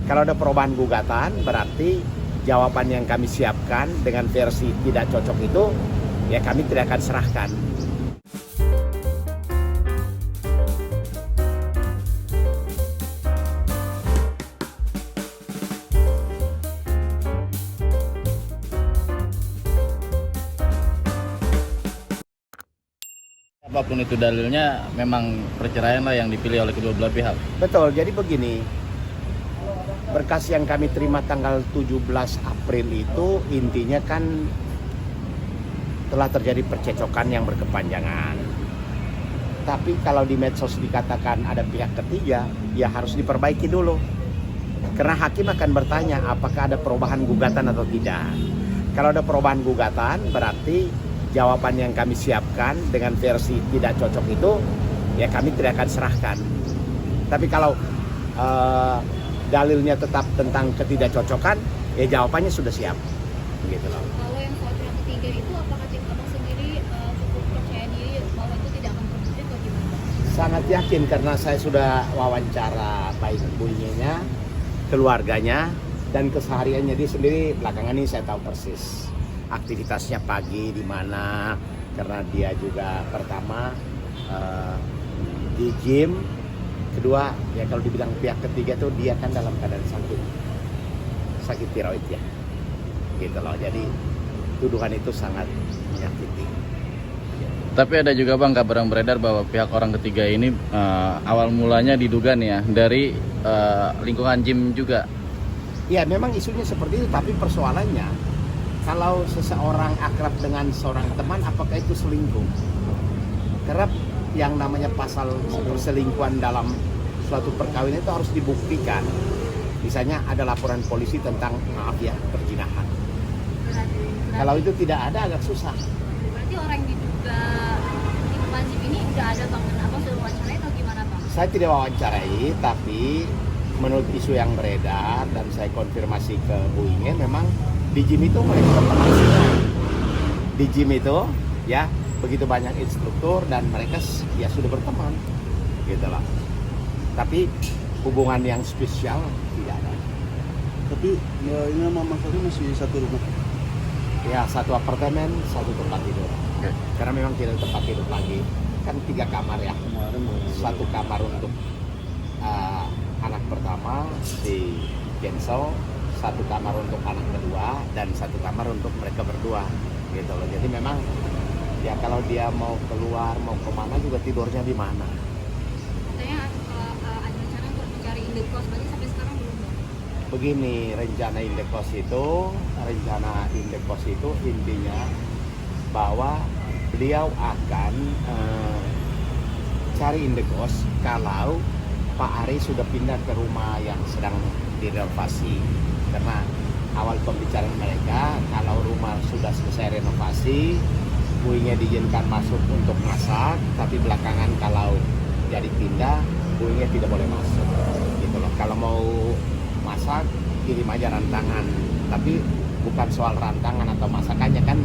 Kalau ada perubahan gugatan, berarti jawaban yang kami siapkan dengan versi tidak cocok itu, ya kami tidak akan serahkan. Apapun itu dalilnya, memang perceraian lah yang dipilih oleh kedua belah pihak. Betul, jadi begini, berkas yang kami terima tanggal 17 April itu intinya kan telah terjadi percecokan yang berkepanjangan. Tapi kalau di medsos dikatakan ada pihak ketiga, ya harus diperbaiki dulu. Karena hakim akan bertanya apakah ada perubahan gugatan atau tidak. Kalau ada perubahan gugatan, berarti jawaban yang kami siapkan dengan versi tidak cocok itu, ya kami tidak akan serahkan. Tapi kalau dalilnya tetap tentang ketidakcocokan, ya jawabannya sudah siap, gitu loh. Kalau yang soal pihak ketiga itu, apakah Abang sendiri cukup percaya diri bahwa itu tidak akan terbukti atau gimana? Sangat yakin karena saya sudah wawancara baik ibunya, keluarganya, dan kesehariannya dia sendiri. Belakangan ini saya tahu persis aktivitasnya pagi di mana, karena dia juga pertama di gym. Kedua, ya kalau dibilang pihak ketiga tuh dia kan dalam keadaan sakit tiroid ya, gitu loh. Jadi tuduhan itu sangat menyakiti. Tapi ada juga Bang kabar yang beredar bahwa pihak orang ketiga ini awal mulanya diduga nih ya dari lingkungan gym juga. Ya memang isunya seperti itu, tapi persoalannya kalau seseorang akrab dengan seorang teman, apakah itu selingkuh? Karena yang namanya pasal perselingkuhan dalam suatu perkawinan itu harus dibuktikan. Misalnya ada laporan polisi tentang, maaf ya, perzinahan. Kalau itu tidak ada, agak susah. Berarti orang yang diduga lingkungan gym ini udah ada Bang, Abang sudah wawancarai atau gimana Bang? Saya tidak wawancarai, tapi menurut isu yang beredar dan saya konfirmasi ke Bu Inge, memang di gym itu mereka berteman semua. Di gym itu ya begitu banyak instruktur dan mereka ya sudah berteman, gitu lah. Tapi hubungan yang spesial tidak ada. Tapi ya, ini sama Mas Ali masih satu rumah. Ya satu apartemen, satu tempat tidur. Karena memang tidak ada tempat tidur lagi. Kan 3 kamar ya. Kemarin Satu kamar untuk anak pertama si Genso, satu kamar untuk anak kedua, dan satu kamar untuk mereka berdua, gitu loh. Jadi memang ya kalau dia mau keluar mau kemana juga tidurnya di mana. Katanya ada rencana untuk mencari indekos, berarti sampai sekarang belum Bang? Begini, rencana indekos itu intinya bahwa beliau akan cari indekos kalau Pak Ari sudah pindah ke rumah yang sedang direnovasi. Karena awal pembicaraan mereka, kalau rumah sudah selesai renovasi, buinya diizinkan masuk untuk masak, tapi belakangan kalau jadi pindah, buinya tidak boleh masuk, gitu loh. Kalau mau masak, kirim aja rantangan, tapi bukan soal rantangan atau masakannya, kan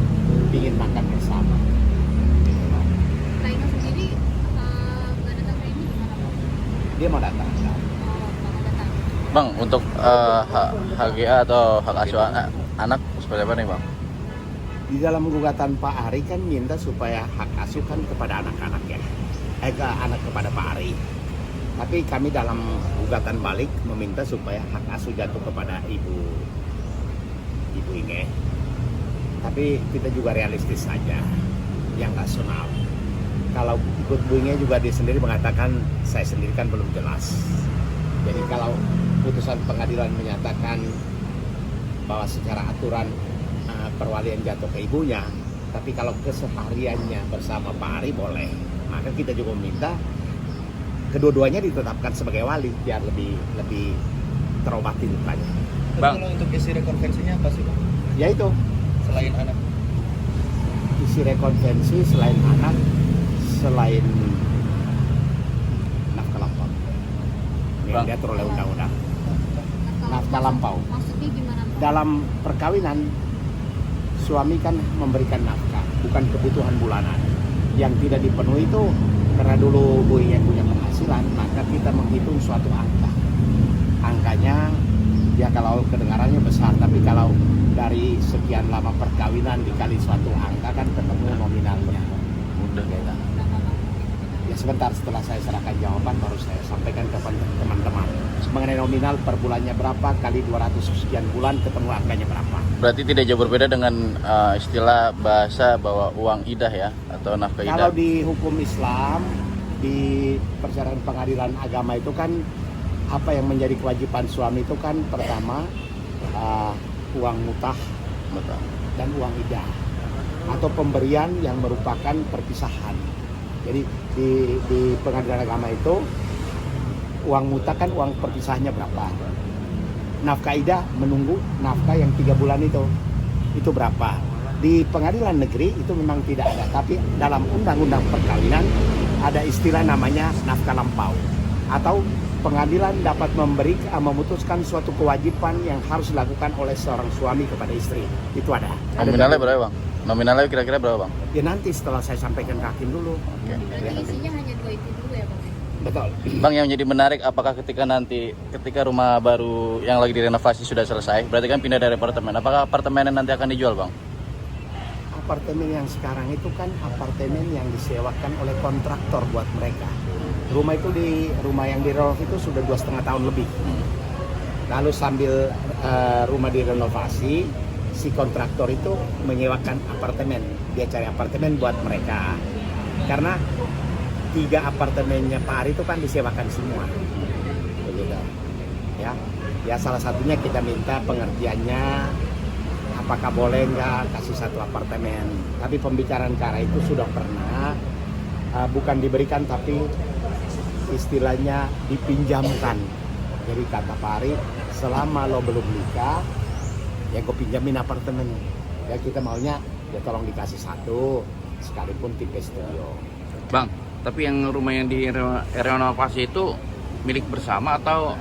ingin makan bersama, gitu loh. Lainnya sendiri nggak datang ke ini gimana Bang? Dia mau datang. Oh, Bang datang. Bang, untuk HGA atau hak asuh anak seperti apa nih Bang? Di dalam gugatan Pak Ari kan minta supaya hak asuh kan kepada anak-anak ya, anak kepada Pak Ari. Tapi kami dalam gugatan balik meminta supaya hak asuh jatuh kepada Ibu Inge. Tapi kita juga realistis saja, yang rasional. Kalau ikut Bu Inge juga dia sendiri mengatakan saya sendiri kan belum jelas. Jadi kalau putusan pengadilan menyatakan bahwa secara aturan perwalian jatuh ke ibunya, tapi kalau kesehariannya bersama Pak Ari boleh, maka kita juga meminta kedua-duanya ditetapkan sebagai wali biar lebih terobati lukanya. Bang, kalau untuk isi rekonvensinya apa sih Bang? Ya itu, Selain anak. isi rekonvensi selain anak, selain nafkah lampau yang Bang. diatur oleh undang-undang. Nafkah lampau. Maksudnya gimana Bang? Dalam perkawinan, suami kan memberikan nafkah, bukan kebutuhan bulanan. Yang tidak dipenuhi itu karena dulu Bu Inge punya penghasilan, maka kita menghitung suatu angka. Angkanya Ya kalau kedengarannya besar, tapi kalau dari sekian lama perkawinan dikali suatu angka kan ketemu nominalnya. Mudah ya. Ya sebentar setelah saya serahkan jawaban baru saya sampaikan ke teman-teman. Mengenai nominal per bulannya berapa kali 200 sekian bulan ketemu angkanya berapa. Berarti tidak jauh berbeda dengan istilah bahasa bahwa uang idah ya atau nafkah Kalau idah. di hukum Islam, di persyaratan pengadilan agama itu kan apa yang menjadi kewajiban suami itu kan pertama uang mutah Betul. dan uang idah atau pemberian yang merupakan perpisahan. Jadi di pengadilan agama itu uang mutah kan uang perpisahannya berapa. Nafkah idah menunggu nafkah yang 3 bulan itu berapa. Di pengadilan negeri itu memang tidak ada, tapi dalam undang-undang perkawinan ada istilah namanya nafkah lampau atau pengadilan dapat memutuskan suatu kewajiban yang harus dilakukan oleh seorang suami kepada istri. Itu ada. Nominalnya berapa bang? Nominalnya kira-kira berapa bang? Ya nanti setelah saya sampaikan ke hakim dulu. Oke. Berarti isinya hanya 2 itu dulu ya Bang? Betul. Bang, yang jadi menarik apakah ketika rumah baru yang lagi direnovasi sudah selesai, berarti kan pindah dari apartemen. Apakah apartemennya nanti akan dijual bang? Apartemen yang sekarang itu kan apartemen yang disewakan oleh kontraktor buat mereka. Rumah yang direnovasi itu sudah 2,5 tahun lebih. Lalu sambil rumah direnovasi, si kontraktor itu menyewakan apartemen. Dia cari apartemen buat mereka. Karena 3 apartemennya Pak Ari itu kan disewakan semua. Begitu. Ya salah satunya kita minta pengertiannya apakah boleh nggak kasih 1 apartemen. Tapi pembicaraan ke arah itu sudah pernah, bukan diberikan tapi istilahnya dipinjamkan. Jadi kata Pak Ari, selama lo belum nikah, ya gue pinjamin apartemen. Ya kita maunya ya tolong dikasih 1, sekalipun tipe studio. Bang, tapi yang rumah yang direnovasi itu milik bersama atau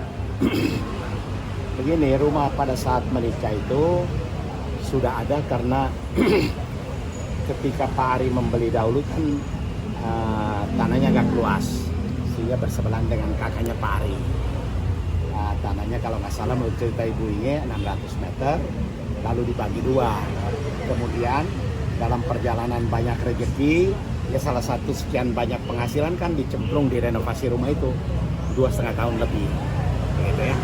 Begini, rumah pada saat menikah itu sudah ada karena ketika Pak Ari membeli dahulu kan tanahnya agak luas sehingga bersebelahan dengan kakaknya Pak Ari. Tanahnya kalau nggak salah menurut cerita ibu ini 600 meter lalu dibagi 2. Kemudian dalam perjalanan banyak rezeki, ya salah satu sekian banyak penghasilan kan dicemplung di renovasi rumah itu 2,5 tahun lebih, gitu ya.